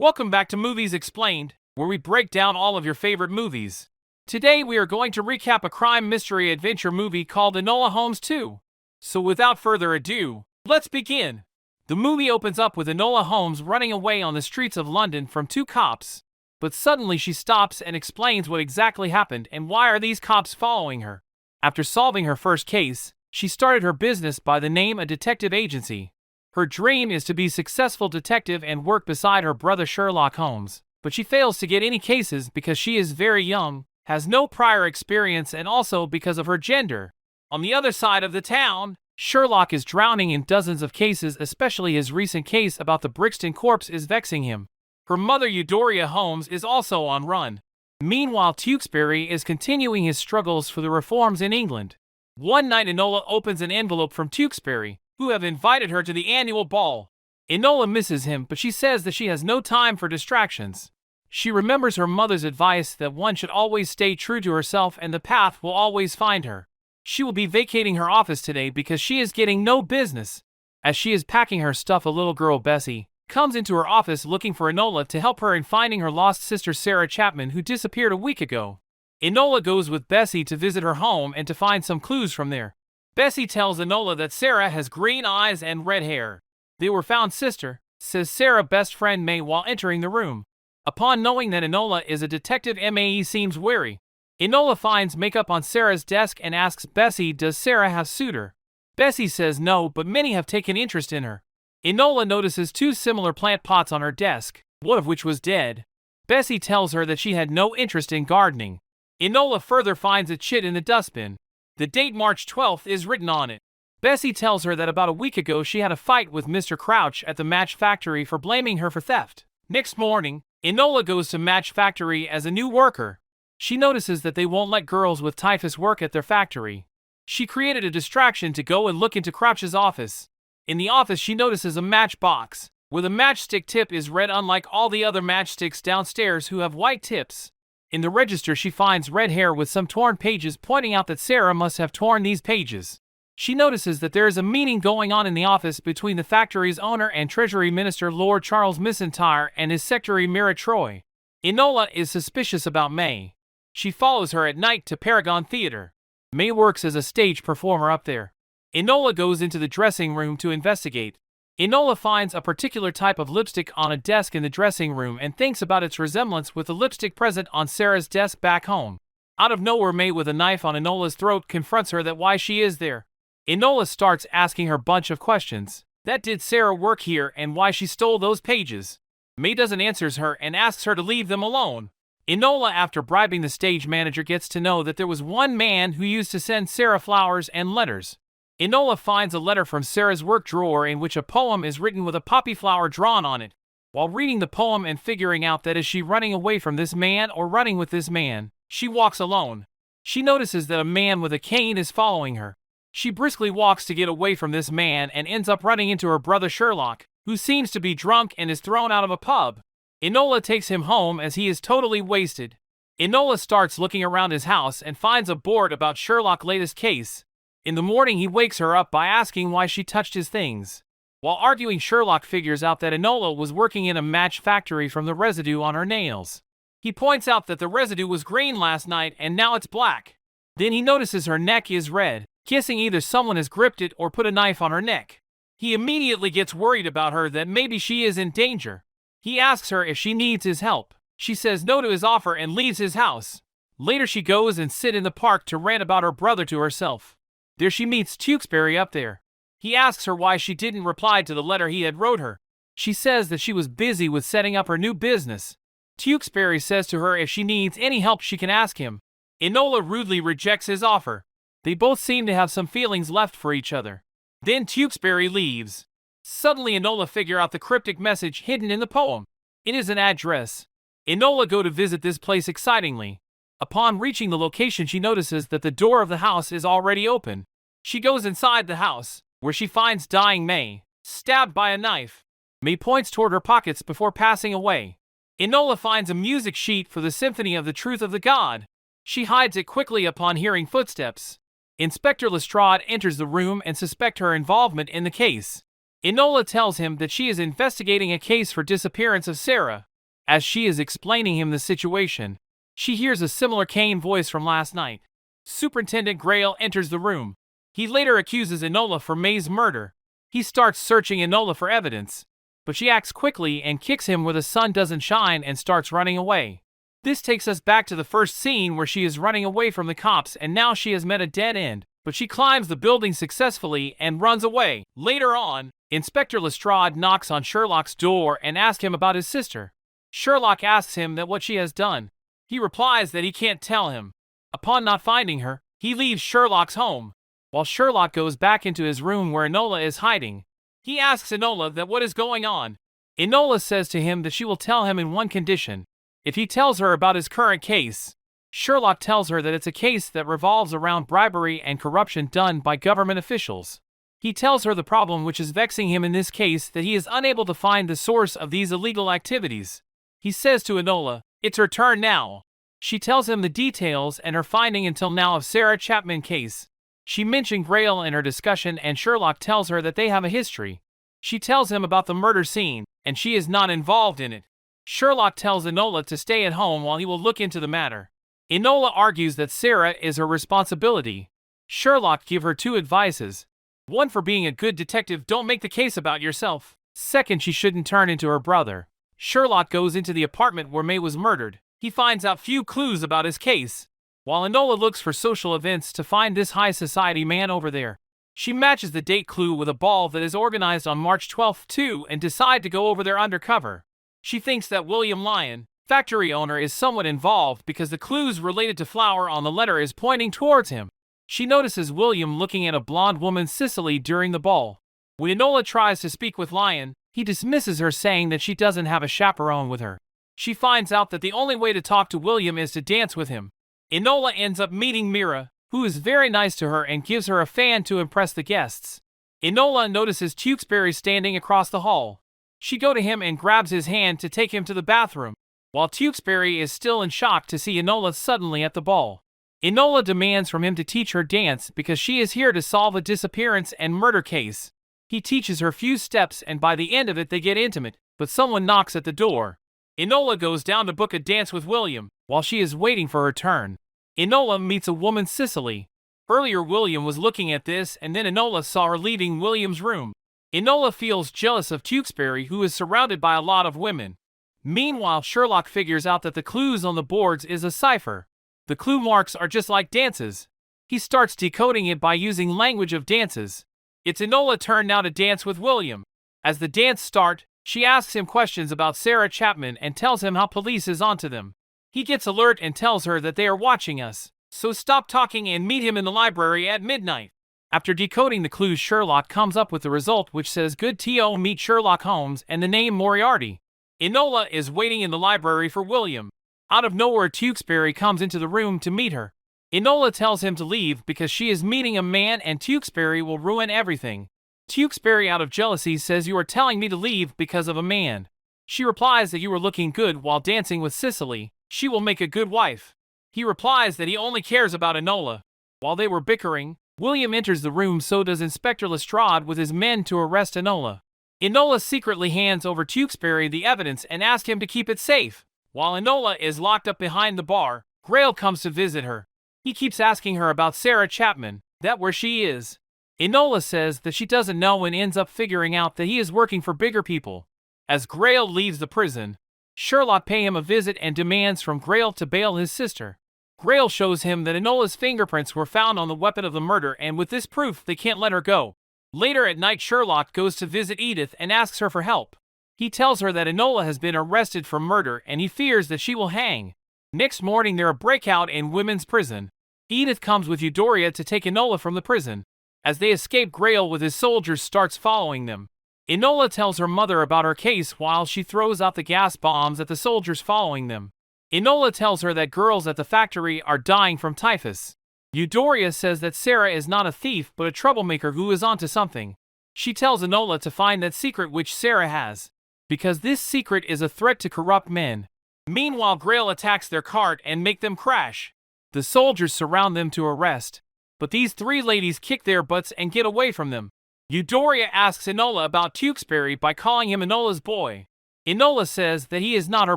Welcome back to Movies Explained, where we break down all of your favorite movies. Today we are going to recap a crime mystery adventure movie called Enola Holmes 2. So without further ado, let's begin. The movie opens up with Enola Holmes running away on the streets of London from two cops. But suddenly she stops and explains what exactly happened and why are these cops following her. After solving her first case, she started her business by the name a detective agency. Her dream is to be a successful detective and work beside her brother Sherlock Holmes, but she fails to get any cases because she is very young, has no prior experience, and also because of her gender. On the other side of the town, Sherlock is drowning in dozens of cases, especially his recent case about the Brixton corpse is vexing him. Her mother Eudora Holmes is also on run. Meanwhile, Tewkesbury is continuing his struggles for the reforms in England. One night Enola opens an envelope from Tewkesbury, who have invited her to the annual ball. Enola misses him, but she says that she has no time for distractions. She remembers her mother's advice that one should always stay true to herself and the path will always find her. She will be vacating her office today because she is getting no business. As she is packing her stuff, a little girl, Bessie, comes into her office looking for Enola to help her in finding her lost sister Sarah Chapman, who disappeared a week ago. Enola goes with Bessie to visit her home and to find some clues from there. Bessie tells Enola that Sarah has green eyes and red hair. They were found, sister, says Sarah's best friend May while entering the room. Upon knowing that Enola is a detective, Mae seems wary. Enola finds makeup on Sarah's desk and asks Bessie, does Sarah have suitor? Bessie says no, but many have taken interest in her. Enola notices two similar plant pots on her desk, one of which was dead. Bessie tells her that she had no interest in gardening. Enola further finds a chit in the dustbin. The date March 12th is written on it. Bessie tells her that about a week ago she had a fight with Mr. Crouch at the match factory for blaming her for theft. Next morning, Enola goes to match factory as a new worker. She notices that they won't let girls with typhus work at their factory. She created a distraction to go and look into Crouch's office. In the office she notices a matchbox, where the matchstick tip is red unlike all the other matchsticks downstairs who have white tips. In the register she finds red hair with some torn pages, pointing out that Sarah must have torn these pages. She notices that there is a meeting going on in the office between the factory's owner and Treasury Minister Lord Charles Mcintyre and his secretary Mira Troy. Enola is suspicious about May. She follows her at night to Paragon Theatre. May works as a stage performer up there. Enola goes into the dressing room to investigate. Enola finds a particular type of lipstick on a desk in the dressing room and thinks about its resemblance with the lipstick present on Sarah's desk back home. Out of nowhere, May with a knife on Enola's throat confronts her that why she is there. Enola starts asking her bunch of questions. That did Sarah work here and why she stole those pages? May doesn't answers her and asks her to leave them alone. Enola, after bribing the stage manager, gets to know that there was one man who used to send Sarah flowers and letters. Enola finds a letter from Sarah's work drawer in which a poem is written with a poppy flower drawn on it. While reading the poem and figuring out that is she running away from this man or running with this man, she walks alone. She notices that a man with a cane is following her. She briskly walks to get away from this man and ends up running into her brother Sherlock, who seems to be drunk and is thrown out of a pub. Enola takes him home as he is totally wasted. Enola starts looking around his house and finds a board about Sherlock's latest case. In the morning he wakes her up by asking why she touched his things. While arguing, Sherlock figures out that Enola was working in a match factory from the residue on her nails. He points out that the residue was green last night and now it's black. Then he notices her neck is red, guessing either someone has gripped it or put a knife on her neck. He immediately gets worried about her, that maybe she is in danger. He asks her if she needs his help. She says no to his offer and leaves his house. Later she goes and sits in the park to rant about her brother to herself. There she meets Tewkesbury up there. He asks her why she didn't reply to the letter he had wrote her. She says that she was busy with setting up her new business. Tewkesbury says to her if she needs any help she can ask him. Enola rudely rejects his offer. They both seem to have some feelings left for each other. Then Tewkesbury leaves. Suddenly Enola figures out the cryptic message hidden in the poem. It is an address. Enola goes to visit this place excitingly. Upon reaching the location she notices that the door of the house is already open. She goes inside the house, where she finds dying May, stabbed by a knife. May points toward her pockets before passing away. Enola finds a music sheet for the Symphony of the Truth of the God. She hides it quickly upon hearing footsteps. Inspector Lestrade enters the room and suspects her involvement in the case. Enola tells him that she is investigating a case for disappearance of Sarah. As she is explaining him the situation, she hears a similar Kane voice from last night. Superintendent Grail enters the room. He later accuses Enola for May's murder. He starts searching Enola for evidence, but she acts quickly and kicks him where the sun doesn't shine and starts running away. This takes us back to the first scene where she is running away from the cops and now she has met a dead end, but she climbs the building successfully and runs away. Later on, Inspector Lestrade knocks on Sherlock's door and asks him about his sister. Sherlock asks him that what she has done. He replies that he can't tell him. Upon not finding her, he leaves Sherlock's home. While Sherlock goes back into his room where Enola is hiding, he asks Enola that what is going on. Enola says to him that she will tell him in one condition. If he tells her about his current case, Sherlock tells her that it's a case that revolves around bribery and corruption done by government officials. He tells her the problem which is vexing him in this case, that he is unable to find the source of these illegal activities. He says to Enola, "It's her turn now." She tells him the details and her finding until now of Sarah Chapman case. She mentioned Grail in her discussion and Sherlock tells her that they have a history. She tells him about the murder scene, and she is not involved in it. Sherlock tells Enola to stay at home while he will look into the matter. Enola argues that Sarah is her responsibility. Sherlock gives her two advices. One, for being a good detective, don't make the case about yourself. Second, she shouldn't turn into her brother. Sherlock goes into the apartment where May was murdered. He finds out few clues about his case, while Enola looks for social events to find this high society man over there. She matches the date clue with a ball that is organized on March 12th too and decide to go over there undercover. She thinks that William Lyon, factory owner, is somewhat involved because the clues related to flour on the letter is pointing towards him. She notices William looking at a blonde woman, Cicely, during the ball. When Enola tries to speak with Lyon, he dismisses her, saying that she doesn't have a chaperone with her. She finds out that the only way to talk to William is to dance with him. Enola ends up meeting Mira, who is very nice to her and gives her a fan to impress the guests. Enola notices Tewkesbury standing across the hall. She goes to him and grabs his hand to take him to the bathroom, while Tewkesbury is still in shock to see Enola suddenly at the ball. Enola demands from him to teach her dance because she is here to solve a disappearance and murder case. He teaches her few steps and by the end of it they get intimate, but someone knocks at the door. Enola goes down to book a dance with William, while she is waiting for her turn. Enola meets a woman, Cicely. Earlier William was looking at this and then Enola saw her leaving William's room. Enola feels jealous of Tewkesbury, who is surrounded by a lot of women. Meanwhile, Sherlock figures out that the clues on the boards is a cipher. The clue marks are just like dances. He starts decoding it by using language of dances. It's Enola's turn now to dance with William. As the dance starts, she asks him questions about Sarah Chapman and tells him how police is onto them. He gets alert and tells her that they are watching us, so stop talking and meet him in the library at midnight. After decoding the clues, Sherlock comes up with the result which says good to meet Sherlock Holmes and the name Moriarty. Enola is waiting in the library for William. Out of nowhere, Tewkesbury comes into the room to meet her. Enola tells him to leave because she is meeting a man and Tewkesbury will ruin everything. Tewkesbury, out of jealousy, says, "You are telling me to leave because of a man." She replies that you were looking good while dancing with Cicely. She will make a good wife. He replies that he only cares about Enola. While they were bickering, William enters the room, so does Inspector Lestrade with his men to arrest Enola. Enola secretly hands over Tewkesbury the evidence and asks him to keep it safe. While Enola is locked up behind the bar, Grail comes to visit her. He keeps asking her about Sarah Chapman, that where she is. Enola says that she doesn't know and ends up figuring out that he is working for bigger people. As Grail leaves the prison, Sherlock pays him a visit and demands from Grail to bail his sister. Grail shows him that Enola's fingerprints were found on the weapon of the murder, and with this proof they can't let her go. Later at night, Sherlock goes to visit Edith and asks her for help. He tells her that Enola has been arrested for murder and he fears that she will hang. Next morning, they're a breakout in women's prison. Edith comes with Eudora to take Enola from the prison. As they escape, Grail with his soldiers starts following them. Enola tells her mother about her case while she throws out the gas bombs at the soldiers following them. Enola tells her that girls at the factory are dying from typhus. Eudora says that Sarah is not a thief but a troublemaker who is onto something. She tells Enola to find that secret which Sarah has, because this secret is a threat to corrupt men. Meanwhile, Grail attacks their cart and make them crash. The soldiers surround them to arrest, but these three ladies kick their butts and get away from them. Eudora asks Enola about Tewkesbury by calling him Enola's boy. Enola says that he is not her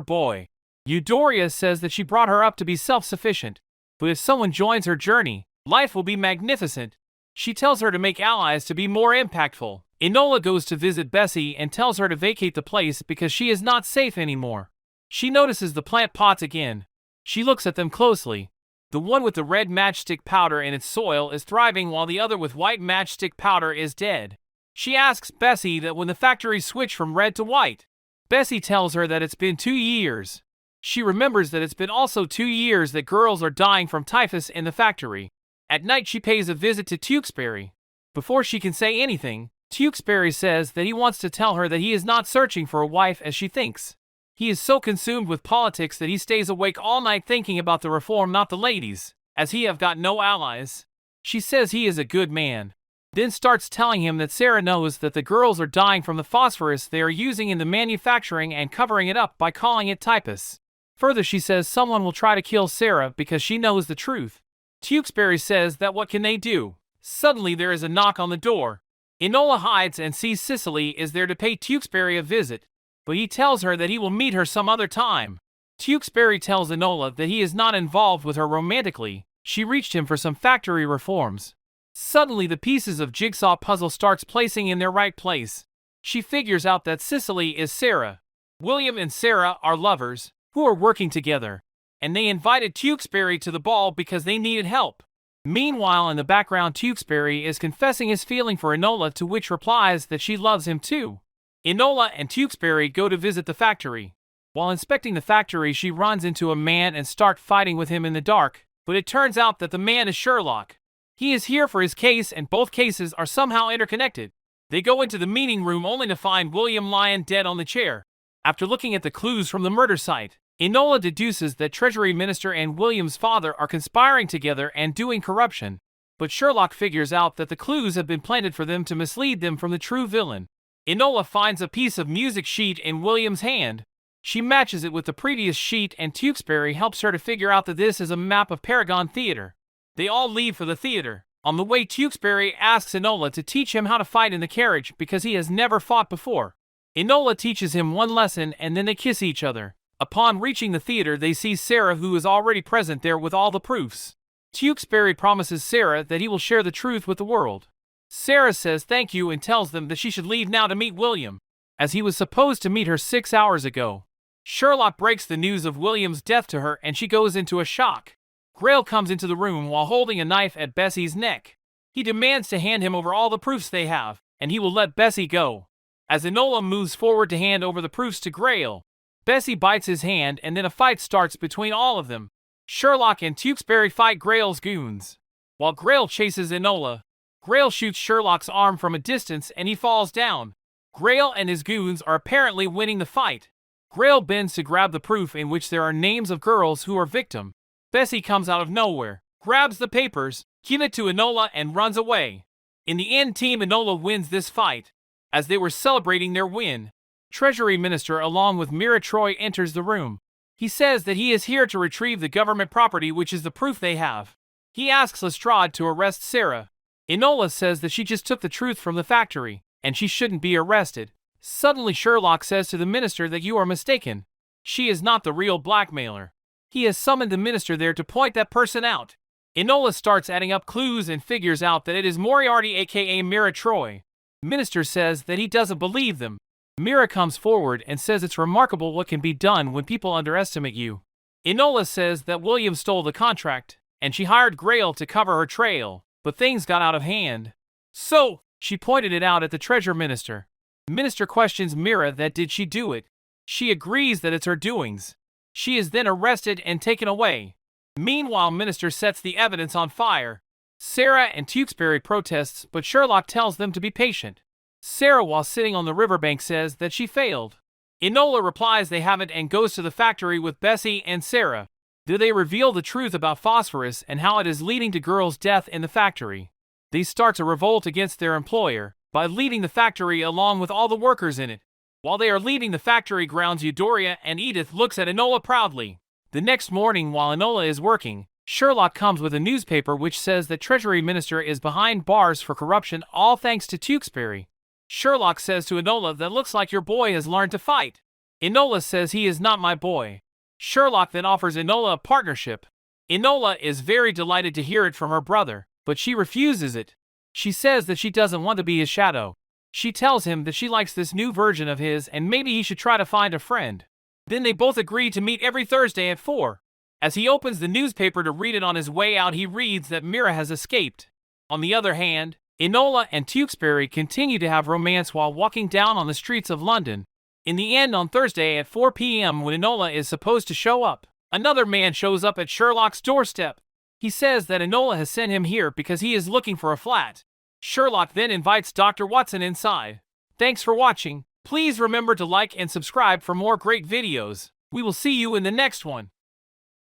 boy. Eudora says that she brought her up to be self-sufficient, but if someone joins her journey, life will be magnificent. She tells her to make allies to be more impactful. Enola goes to visit Bessie and tells her to vacate the place because she is not safe anymore. She notices the plant pots again. She looks at them closely. The one with the red matchstick powder in its soil is thriving while the other with white matchstick powder is dead. She asks Bessie that when the factory switched from red to white. Bessie tells her that it's been 2 years. She remembers that it's been also 2 years that girls are dying from typhus in the factory. At night she pays a visit to Tewkesbury. Before she can say anything, Tewkesbury says that he wants to tell her that he is not searching for a wife as she thinks. He is so consumed with politics that he stays awake all night thinking about the reform, not the ladies, as he have got no allies. She says he is a good man. Then starts telling him that Sarah knows that the girls are dying from the phosphorus they are using in the manufacturing and covering it up by calling it typhus. Further, she says someone will try to kill Sarah because she knows the truth. Tewkesbury says that what can they do? Suddenly there is a knock on the door. Enola hides and sees Cicely is there to pay Tewkesbury a visit, but he tells her that he will meet her some other time. Tewkesbury tells Enola that he is not involved with her romantically. She reached him for some factory reforms. Suddenly the pieces of jigsaw puzzle starts placing in their right place. She figures out that Cicely is Sarah. William and Sarah are lovers who are working together, and they invited Tewkesbury to the ball because they needed help. Meanwhile, in the background, Tewkesbury is confessing his feeling for Enola, to which replies that she loves him too. Enola and Tewkesbury go to visit the factory. While inspecting the factory, she runs into a man and starts fighting with him in the dark, but it turns out that the man is Sherlock. He is here for his case and both cases are somehow interconnected. They go into the meeting room only to find William lying dead on the chair. After looking at the clues from the murder site, Enola deduces that Treasury Minister and William's father are conspiring together and doing corruption. But Sherlock figures out that the clues have been planted for them to mislead them from the true villain. Enola finds a piece of music sheet in William's hand. She matches it with the previous sheet and Tewkesbury helps her to figure out that this is a map of Paragon Theatre. They all leave for the theater. On the way, Tewkesbury asks Enola to teach him how to fight in the carriage because he has never fought before. Enola teaches him one lesson and then they kiss each other. Upon reaching the theater, they see Sarah, who is already present there with all the proofs. Tewkesbury promises Sarah that he will share the truth with the world. Sarah says thank you and tells them that she should leave now to meet William, as he was supposed to meet her 6 hours ago. Sherlock breaks the news of William's death to her and she goes into a shock. Grail comes into the room while holding a knife at Bessie's neck. He demands to hand him over all the proofs they have, and he will let Bessie go. As Enola moves forward to hand over the proofs to Grail, Bessie bites his hand and then a fight starts between all of them. Sherlock and Tewkesbury fight Grail's goons. While Grail chases Enola, Grail shoots Sherlock's arm from a distance and he falls down. Grail and his goons are apparently winning the fight. Grail bends to grab the proof in which there are names of girls who are victim. Bessie comes out of nowhere, grabs the papers, gives it to Enola and runs away. In the end, Team Enola wins this fight. As they were celebrating their win, Treasury Minister along with Mira Troy enters the room. He says that he is here to retrieve the government property, which is the proof they have. He asks Lestrade to arrest Sarah. Enola says that she just took the truth from the factory, and she shouldn't be arrested. Suddenly Sherlock says to the minister that you are mistaken. She is not the real blackmailer. He has summoned the minister there to point that person out. Enola starts adding up clues and figures out that it is Moriarty aka Mira Troy. Minister says that he doesn't believe them. Mira comes forward and says it's remarkable what can be done when people underestimate you. Enola says that William stole the contract, and she hired Grail to cover her trail, but things got out of hand. So, she pointed it out at the Treasure Minister. Minister questions Mira that did she do it. She agrees that it's her doings. She is then arrested and taken away. Meanwhile, Minister sets the evidence on fire. Sarah and Tewkesbury protests, but Sherlock tells them to be patient. Sarah, while sitting on the riverbank, says that she failed. Enola replies they haven't and goes to the factory with Bessie and Sarah. Do they reveal the truth about phosphorus and how it is leading to girls' death in the factory? They start a revolt against their employer by leaving the factory along with all the workers in it. While they are leaving the factory grounds, Eudora and Edith looks at Enola proudly. The next morning, while Enola is working, Sherlock comes with a newspaper which says that Treasury Minister is behind bars for corruption, all thanks to Tewkesbury. Sherlock says to Enola that looks like your boy has learned to fight. Enola says he is not my boy. Sherlock then offers Enola a partnership. Enola is very delighted to hear it from her brother, but she refuses it. She says that she doesn't want to be his shadow. She tells him that she likes this new version of his and maybe he should try to find a friend. Then they both agree to meet every Thursday at 4. As he opens the newspaper to read it on his way out, he reads that Mira has escaped. On the other hand, Enola and Tewkesbury continue to have romance while walking down on the streets of London. In the end, on Thursday at 4 p.m. when Enola is supposed to show up, another man shows up at Sherlock's doorstep. He says that Enola has sent him here because he is looking for a flat. Sherlock then invites Dr. Watson inside. Thanks for watching. Please remember to like and subscribe for more great videos. We will see you in the next one.